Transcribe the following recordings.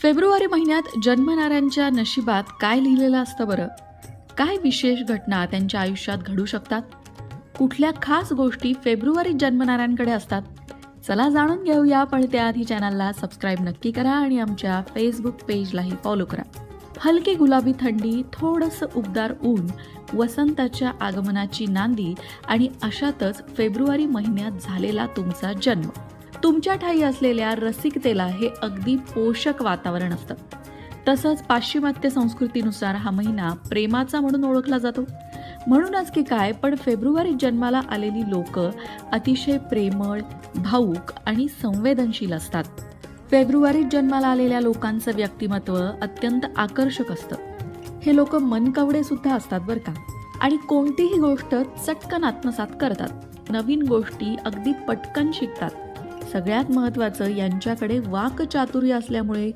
February महिन्यात जन्मणाऱ्यांच्या नशिबात काय लिहिलेलं असतं बरं? काय विशेष घटना त्यांच्या आयुष्यात घडू शकतात? कुठल्या खास गोष्टी फेब्रुवारीत जन्मणाऱ्यांकडे असतात? चला जाणून घेऊया, पण त्याआधी चॅनलला सबस्क्राईब नक्की करा आणि आमच्या फेसबुक पेजलाही फॉलो करा. हलकी गुलाबी थंडी, थोडंसं उबदार ऊन, वसंताच्या आगमनाची नांदी आणि अशातच फेब्रुवारी महिन्यात झालेला तुमचा जन्म. तुमच्या ठायी असलेल्या रसिकतेला हे अगदी पोषक वातावरण असतं. तसंच पाश्चिमात्य संस्कृतीनुसार हा महिना प्रेमाचा म्हणून ओळखला जातो. म्हणूनच की काय, पण फेब्रुवारीत जन्माला आलेली लोक अतिशय प्रेमळ, भावूक आणि संवेदनशील असतात. फेब्रुवारीत जन्माला आलेल्या लोकांचं व्यक्तिमत्व अत्यंत आकर्षक असतं. हे लोक मनकवडे सुद्धा असतात बरं का, आणि कोणतीही गोष्ट चटकन आत्मसात करतात. नवीन गोष्टी अगदी पटकन शिकतात. सगळ्यात महत्त्वाचं, यांच्याकडे वाकचातुर्य असल्यामुळे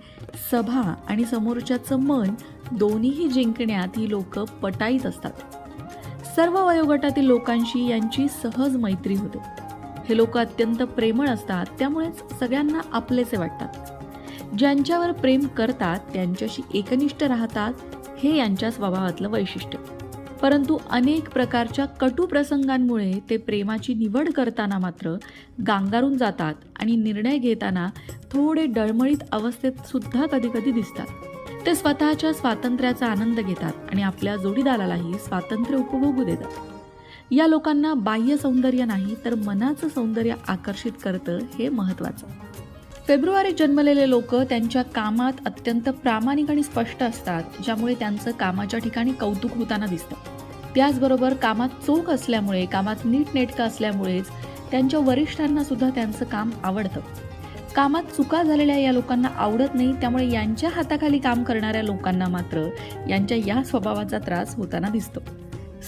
सभा आणि समोरच्याचं मन दोन्हीही जिंकण्यात ही लोक पटाईत असतात. सर्व वयोगटातील लोकांशी यांची सहज मैत्री होते. हे लोक अत्यंत प्रेमळ असतात, त्यामुळेच सगळ्यांना आपलेसे वाटतात. ज्यांच्यावर प्रेम करतात त्यांच्याशी एकनिष्ठ राहतात, हे यांच्या स्वभावातलं वैशिष्ट्य. परंतु अनेक प्रकारच्या कटू प्रसंगांमुळे ते प्रेमाची निवड करताना मात्र गांगारून जातात आणि निर्णय घेताना थोडे डळमळीत अवस्थेत सुद्धा कधी दिसतात. ते स्वतःच्या स्वातंत्र्याचा आनंद घेतात आणि आपल्या जोडीदारालाही स्वातंत्र्य उपभोगू देतात. या लोकांना बाह्य सौंदर्य नाही, तर मनाचं सौंदर्य आकर्षित करतं, हे महत्त्वाचं. फेब्रुवारीत जन्मलेले लोक त्यांच्या कामात अत्यंत प्रामाणिक आणि स्पष्ट असतात, ज्यामुळे त्यांचं कामाच्या ठिकाणी कौतुक होताना दिसतं. त्याचबरोबर कामात चोख असल्यामुळे, कामात नीटनेटकं असल्यामुळेच त्यांच्या वरिष्ठांना सुद्धा त्यांचं काम आवडतं. कामात चुका झालेल्या या लोकांना आवडत नाही, त्यामुळे यांच्या हाताखाली काम करणाऱ्या लोकांना मात्र यांच्या या स्वभावाचा त्रास होताना दिसतो.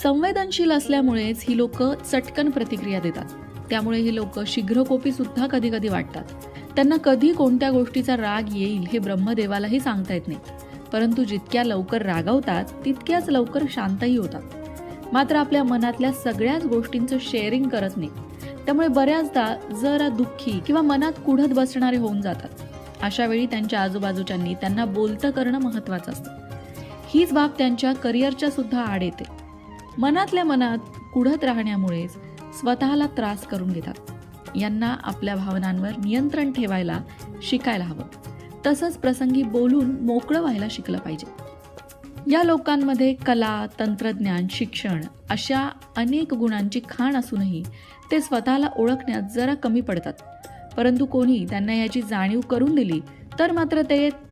संवेदनशील असल्यामुळेच ही लोक चटकन प्रतिक्रिया देतात. त्यामुळे ही लोक शीघ्रकोपी सुद्धा कधी वाटतात. त्यांना कधी कोणत्या गोष्टीचा राग येईल हे ब्रह्मदेवालाही सांगता येत नाही. परंतु जितक्या लवकर रागावतात तितक्याच लवकर शांतही होतात. मात्र आपल्या मनातल्या सगळ्याच गोष्टींचं शेअरिंग करत नाही. त्यामुळे बऱ्याचदा जरा दुःखी किंवा मनात कुढत बसणारे होऊन जातात. अशा वेळी त्यांच्या आजूबाजूच्यांनी त्यांना बोलतं करणं महत्त्वाचं असतं. हीच बाब त्यांच्या करिअरच्या सुद्धा आड येते. मनातल्या मनात कुढत राहण्यामुळेच स्वतःला त्रास करून घेतात. यांना आपल्या भावनांवर नियंत्रण ठेवायला शिकायला हवं. तसंच प्रसंगी बोलून मोकळं व्हायला शिकलं पाहिजे. या लोकांमध्ये कला, तंत्रज्ञान, शिक्षण अशा अनेक गुणांची खाण असूनही ते स्वतःला ओळखण्यात जरा कमी पडतात. परंतु कोणी त्यांना याची जाणीव करून दिली तर मात्र ते